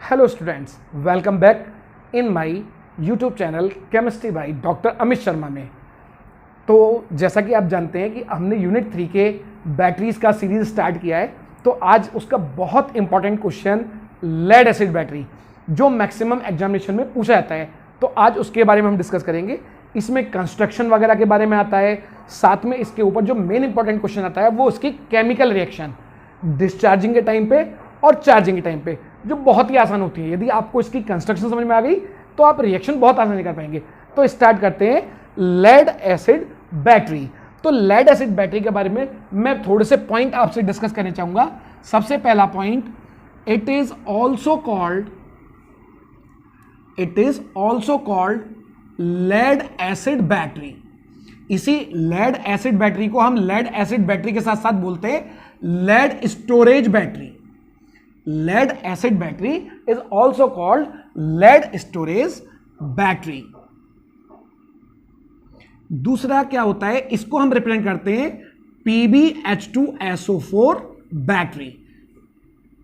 Hello students, welcome back in my YouTube channel chemistry by doctor Amit Sharma में। तो जैसा कि आप जानते हैं कि हमने यूनिट 3 के बैटरीज का सीरीज स्टार्ट किया है। तो आज उसका बहुत important question lead acid battery जो मैक्सिमम एग्जामिनेशन में पूछा जाता है, तो आज उसके बारे में हम डिस्कस करेंगे। इसमें कंस्ट्रक्शन वगैरह के बारे में आता है, साथ में इसके ऊपर जो मेन इंपॉर्टेंट क्वेश्चन आता है वो उसकी केमिकल रिएक्शन डिस्चार्जिंग के टाइम पे और चार्जिंग के टाइम पे, जो बहुत ही आसान होती है। यदि आपको इसकी कंस्ट्रक्शन समझ में आ गई तो आप रिएक्शन बहुत आसानी कर पाएंगे। तो स्टार्ट करते हैं लेड एसिड बैटरी। तो लेड एसिड बैटरी के बारे में मैं थोड़े से पॉइंट आपसे डिस्कस करना चाहूंगा। सबसे पहला point, it is also called lead acid battery. इसी लेड एसिड बैटरी को हम लेड एसिड बैटरी के साथ साथ बोलते हैं lead storage battery. Lead acid battery is also called lead storage battery. दूसरा क्या होता है, इसको हम रिप्रेजेंट करते हैं PbH2SO4 बैटरी।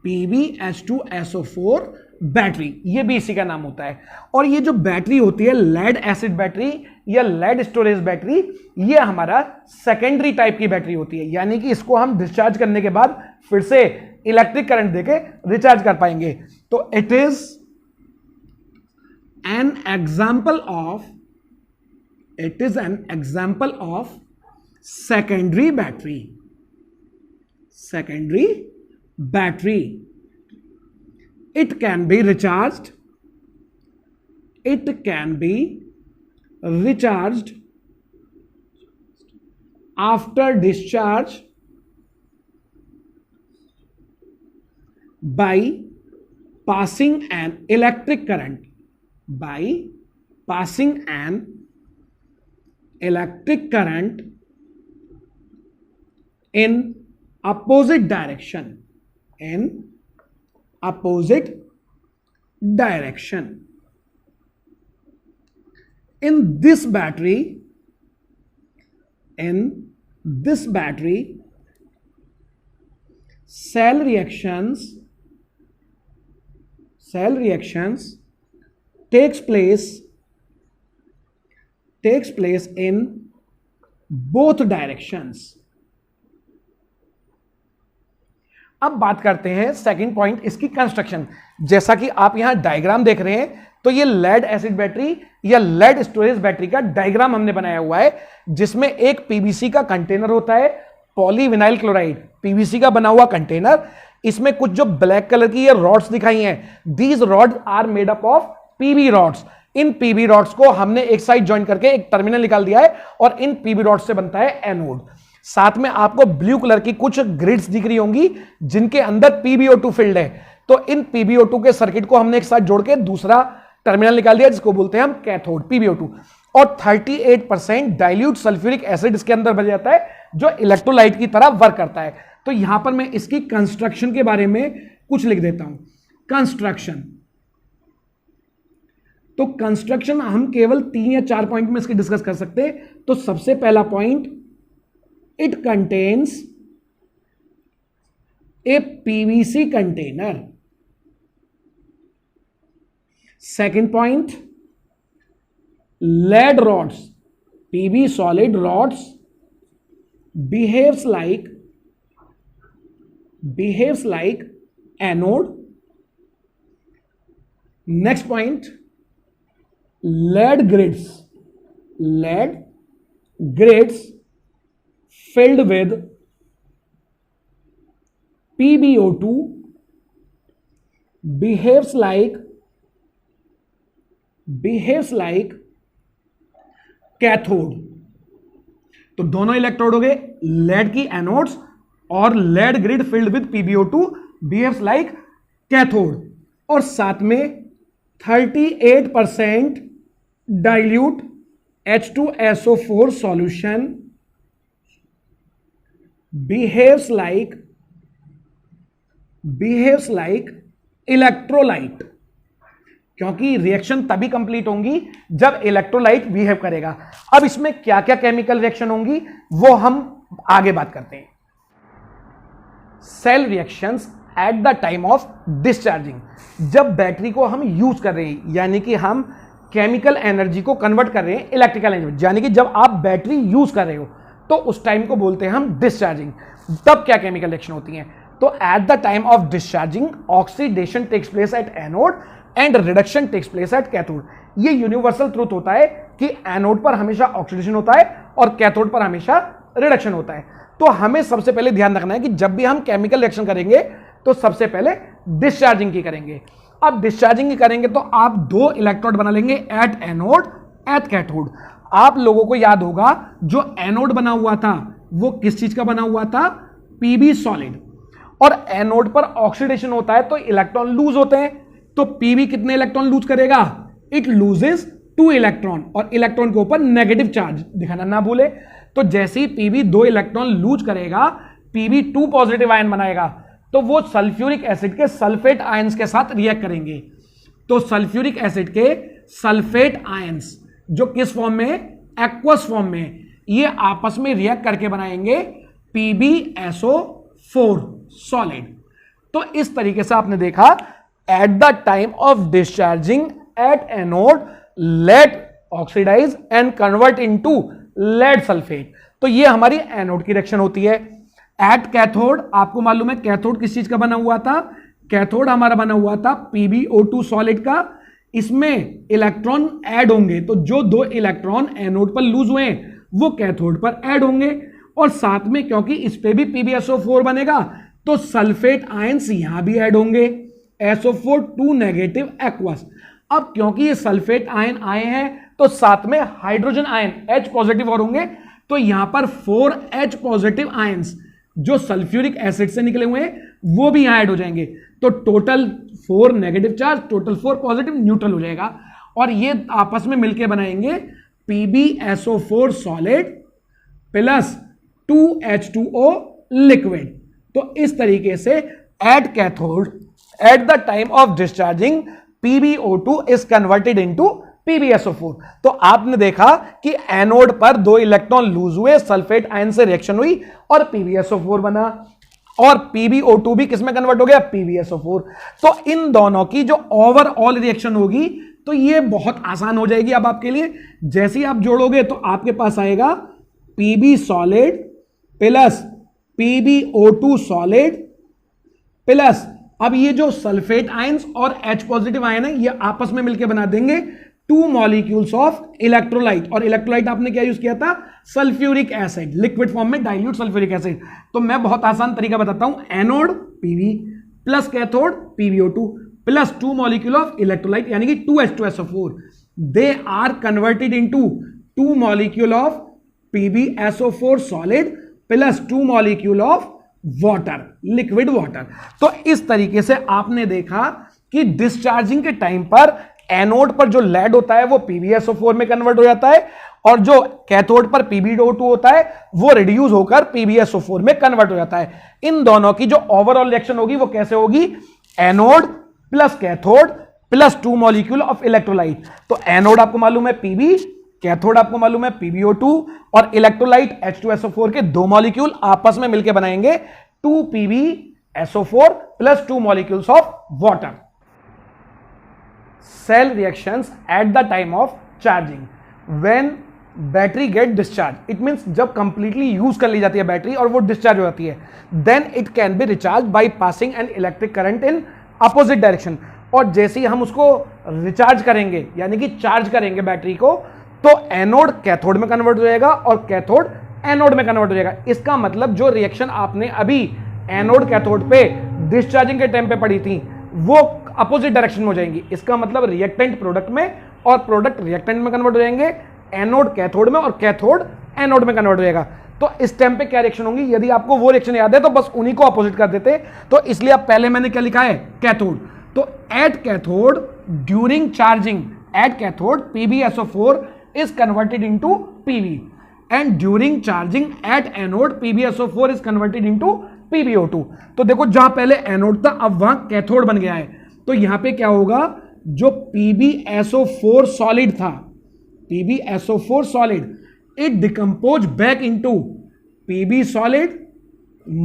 PbH2SO4 बैटरी, ये भी इसी का नाम होता है। और ये जो बैटरी होती है लेड एसिड बैटरी या लेड स्टोरेज बैटरी, ये हमारा सेकेंडरी टाइप की बैटरी होती है, यानी कि इसको हम डिस्चार्ज करने के बाद फिर से इलेक्ट्रिक करंट देके रिचार्ज कर पाएंगे। तो it is an example of secondary battery. It can be recharged after discharge by passing an electric current in opposite direction. In this battery, cell reactions takes place in both directions. अब बात करते हैं second point, इसकी construction. जैसा कि आप यहां diagram देख रहे हैं, तो ये लेड एसिड बैटरी या लेड स्टोरेज बैटरी का डायग्राम हमने बनाया हुआ है, जिसमें एक पीवीसी का कंटेनर होता है, पॉलीविनाइल क्लोराइड पीवीसी का बना हुआ कंटेनर। इसमें कुछ जो ब्लैक कलर की ये रॉड्स दिखाई हैं, these rods are made up of PB rods. इन पीबी रॉड्स को हमने एक साइड ज्वाइन करके एक टर्मिनल निकाल दिया है और इन पीबी रॉड्स से बनता है एनोड। साथ में आपको ब्लू कलर की कुछ ग्रिड्स दिख रही होंगी जिनके अंदर PbO2 फील्ड है। तो इन PbO2 के सर्किट को हमने एक साथ जोड़ के दूसरा टर्मिनल निकाल दिया, जिसको बोलते हैं हम कैथोड PbO2। और 38% डाइल्यूट सल्फ्यूरिक एसिड इसके अंदर बच जाता है, जो इलेक्ट्रोलाइट की तरह वर्क करता है। तो यहां पर मैं इसकी कंस्ट्रक्शन के बारे में कुछ लिख देता हूं। कंस्ट्रक्शन हम केवल 3 या 4 पॉइंट में इसकी डिस्कस कर सकते हैं। तो सबसे पहला point, it contains a PVC container. Second point, lead rods, PV solid rods behaves like anode. Next point, lead grids filled with PbO2 behaves like cathode. तो दोनों इलेक्ट्रोड हो गए लेड की एनोड्स, और lead grid filled with PbO2 behaves like cathode. और साथ में 38% dilute H2SO4 solution behaves like electrolyte, क्योंकि रिएक्शन तभी कंप्लीट होंगी जब इलेक्ट्रोलाइट बिहेव करेगा। अब इसमें क्या क्या केमिकल रिएक्शन होंगी वो हम आगे बात करते हैं। Cell reactions at the time of discharging. जब बैटरी को हम यूज कर रहे हैं, यानी कि हम केमिकल एनर्जी को कन्वर्ट कर रहे हैं इलेक्ट्रिकल एनर्जी, यानी कि जब आप बैटरी यूज कर रहे हो तो उस टाइम को बोलते हैं हम डिस्चार्जिंग। तब क्या केमिकल रिएक्शन होती है? तो at the time of discharging oxidation takes place at anode and reduction takes place at cathode. ये यूनिवर्सल ट्रूथ होता है कि एनोड पर हमेशा ऑक्सीडेशन होता है और कैथोड पर हमेशा रिडक्शन होता है। तो हमें सबसे पहले ध्यान रखना है कि जब भी हम केमिकल रिएक्शन करेंगे तो सबसे पहले डिस्चार्जिंग की करेंगे। अब डिस्चार्जिंग की करेंगे तो आप 2 इलेक्ट्रोड बना लेंगे एट एनोड एट कैथोड। आप लोगों को याद होगा जो एनोड बना हुआ था वो किस चीज का बना हुआ था? PB solid. और एनोड पर ऑक्सीडेशन होता है तो इलेक्ट्रॉन लूज होते हैं। तो पीबी कितने इलेक्ट्रॉन लूज करेगा? इट लूजेस 2 इलेक्ट्रॉन, और इलेक्ट्रॉन के ऊपर नेगेटिव चार्ज दिखाना ना भूले। तो जैसे ही पीबी 2 इलेक्ट्रॉन लूज करेगा, पीबी 2 पॉजिटिव आयन बनाएगा, तो वो सल्फ्यूरिक एसिड के सल्फेट आयंस के साथ रिएक्ट करेंगे। तो सल्फ्यूरिक एसिड के सल्फेट आयंस जो किस फॉर्म में? एक्वस फॉर्म में। ये आपस में रिएक्ट करके बनाएंगे PbSO4 सॉलिड। तो इस तरीके से आपने देखा at the time of discharging at anode lead oxidize and convert into lead sulphate. तो ये हमारी एनोड की रिएक्शन होती है। एट कैथोड आपको मालूम है कैथोड किस चीज का बना हुआ था? कैथोड हमारा बना हुआ था PbO2 सॉलिड का। इसमें इलेक्ट्रॉन ऐड होंगे, तो जो 2 इलेक्ट्रॉन एनोड पर लूज हुए वो कैथोड पर ऐड होंगे, और साथ में क्योंकि इस पे भी PbSO4 बनेगा तो सल्फेट आयंस यहां भी ऐड होंगे, SO4 2 नेगेटिव एक्वस। अब क्योंकि ये सल्फेट आयन आए हैं तो साथ में हाइड्रोजन आयन H पॉजिटिव और होंगे, तो यहां पर 4H पॉजिटिव आयंस जो सल्फ्यूरिक एसिड से निकले हुए हैं वो भी यहां ऐड हो जाएंगे। तो total 4 negative charge, total 4 positive, neutral हो जाएगा, और ये आपस में मिलकर बनाएंगे PbSO4 solid plus 2H2O liquid. तो इस तरीके से at cathode eight the time of discharging PbO2 is converted into PbSO4। तो आपने देखा कि एनोड पर 2 इलेक्ट्रॉन लूज हुए, सल्फेट आयन से रिएक्शन हुई और PbSO4 बना, और PbO2 भी किसमें कन्वर्ट हो गया? PbSO4। तो इन दोनों की जो ओवरऑल रिएक्शन होगी तो ये बहुत आसान हो जाएगी अब आपके लिए। जैसे ही आप जोड़ोगे तो आपके पास आएगा Pb solid plus PbO2 solid plus, अब ये जो सल्फेट आयंस और H पॉजिटिव आयन है ये आपस में मिलकर बना देंगे 2 मॉलिक्यूल्स ऑफ इलेक्ट्रोलाइट। और इलेक्ट्रोलाइट आपने क्या यूज किया था? सल्फ्यूरिक एसिड, लिक्विड फॉर्म में डाइल्यूट सल्फ्यूरिक एसिड। तो मैं बहुत आसान तरीका बताता हूं, anode Pb plus cathode PbO2 plus 2 molecule of electrolyte यानी कि 2H2SO4, they are converted into 2 molecule of PbSO4 solid plus 2 molecule of water, liquid water. तो इस तरीके से आपने देखा कि डिस्चार्जिंग के टाइम पर एनोड पर जो लेड होता है वो PbSO4 में कन्वर्ट हो जाता है, और जो कैथोड पर PbO2 होता है वो रिड्यूस होकर PbSO4 में कन्वर्ट हो जाता है। इन दोनों की जो ओवरऑल रिएक्शन होगी वो कैसे होगी? Anode plus cathode plus 2 molecule of electrolyte. तो एनोड आपको मालूम है Pb, कैथोड आपको मालूम है PbO2, और इलेक्ट्रोलाइट H2SO4 के 2 मॉलिक्यूल आपस में मिलकर बनाएंगे 2 PbSO4 plus 2 molecules of water. Cell reactions at the time of charging when battery get discharge, it means जब कंप्लीटली यूज कर ली जाती है बैटरी और वो डिस्चार्ज हो जाती है, then it can be recharge by passing an electric current in opposite direction. और जैसे ही हम उसको रिचार्ज करेंगे यानी कि चार्ज करेंगे बैटरी को, तो एनोड कैथोड में कन्वर्ट हो जाएगा और कैथोड एनोड में कन्वर्ट हो जाएगा। इसका मतलब जो रिएक्शन आपने अभी एनोड कैथोड पे डिस्चार्जिंग के टाइम पे पड़ी थी वो अपोजिट डायरेक्शन में हो जाएंगी। इसका मतलब रिएक्टेंट प्रोडक्ट में और प्रोडक्ट रिएक्टेंट में कन्वर्ट हो जाएंगे, एनोड कैथोड में और कैथोड एनोड में कन्वर्ट हो जाएगा। तो इस टाइम पे क्या रिएक्शन होंगी? यदि आपको वो रिएक्शन याद है तो बस उन्हीं को अपोजिट कर देते, तो इसलिए अब पहले मैंने क्या लिखा है? कैथोड। तो at cathode during charging at cathode PbSO4 is converted into Pb, and during charging at anode PbSO4 is converted into PbO2। तो देखो जहां पहले एनोड था अब वहां कैथोड बन गया है, तो यहां पे क्या होगा? जो PbSO4 सॉलिड था, PbSO4 solid, it decompose back into Pb solid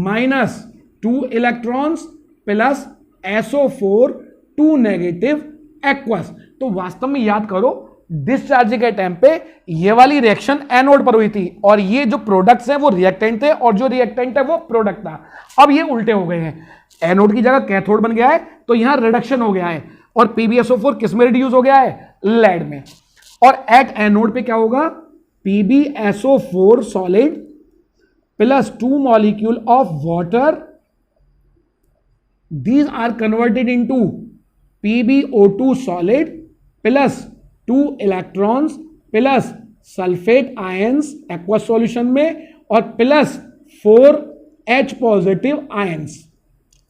minus 2 electrons plus SO4 2 negative aqueous. तो वास्तव में याद करो, डिस्चार्ज के टाइम पे ये वाली रिएक्शन एनोड पर हुई थी और ये जो प्रोडक्ट्स हैं वो रिएक्टेंट थे और जो रिएक्टेंट है वो प्रोडक्ट था। अब ये उल्टे हो गए हैं, एनोड की जगह कैथोड बन गया है तो यहां रिडक्शन हो गया है और PbSO4 किस में रिड्यूस हो गया है? लेड में। और एट एनोड पे क्या होगा? PbSO4 solid plus 2 molecule of water, these are converted into PbO2 solid plus 2 electrons plus sulphate ions aqueous solution में और plus 4H positive ions,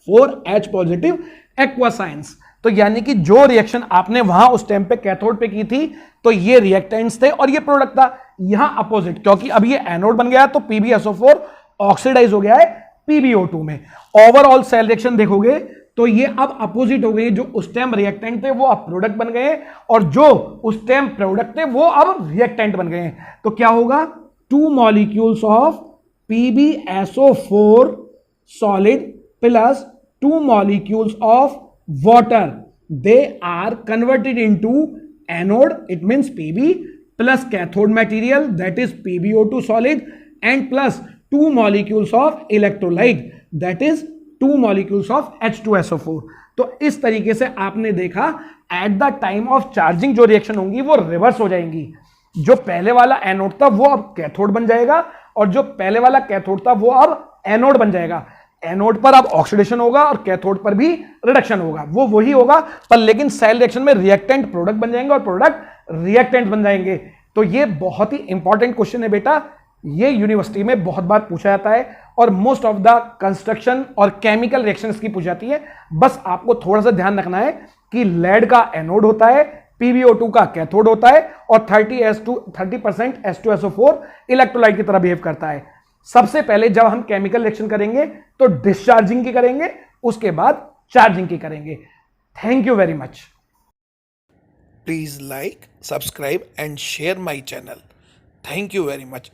4H positive aqueous ions. तो यानी कि जो रिएक्शन आपने वहां उस टाइम पे कैथोड पे की थी तो ये रिएक्टेंट्स थे और ये प्रोडक्ट था। यहां अपोजिट, क्योंकि अब ये एनोड बन गया तो PbSO4 ऑक्सीडाइज हो गया है PbO2 में। ओवरऑल सेल रिएक्शन देखोगे तो ये अब अपोजिट हो गए, जो उस टाइम रिएक्टेंट थे वो अब प्रोडक्ट बन गए और जो उस टाइम प्रोडक्ट थे वो अब रिएक्टेंट बन गए। तो क्या होगा? 2 molecules of PbSO4 solid plus 2 molecules of water, they are converted into anode, it means Pb plus cathode material that is PbO2 solid and plus 2 molecules of electrolyte that is 2 molecules of H2SO4। तो इस तरीके से आपने देखा at the time of charging जो reaction होंगी वो reverse हो जाएंगी। जो पहले वाला एनोड था वो अब कैथोड बन जाएगा और जो पहले वाला कैथोड था वो अब एनोड बन जाएगा। एनोड पर अब ऑक्सीडेशन होगा और कैथोड पर भी रिडक्शन होगा, वो वही होगा पर लेकिन सेल रिएक्शन में रिएक्टेंट प्रोडक्ट बन जाएंगे और प्रोडक्ट रिएक्टेंट बन जाएंगे। तो ये बहुत ही इंपॉर्टेंट क्वेश्चन है बेटा, ये यूनिवर्सिटी में बहुत बार पूछा जाता है और मोस्ट ऑफ द कंस्ट्रक्शन और केमिकल रिएक्शंस की पूछी जाती है। बस आपको थोड़ा सा ध्यान रखना है कि लेड का एनोड होता है, PbO2 का कैथोड होता है और 30% H2SO4 इलेक्ट्रोलाइट की तरह बिहेव करता है। सबसे पहले जब हम केमिकल रिएक्शन करेंगे तो डिस्चार्जिंग की करेंगे, उसके बाद चार्जिंग की करेंगे। Thank you very much. Please like, subscribe and share my channel. Thank you very much.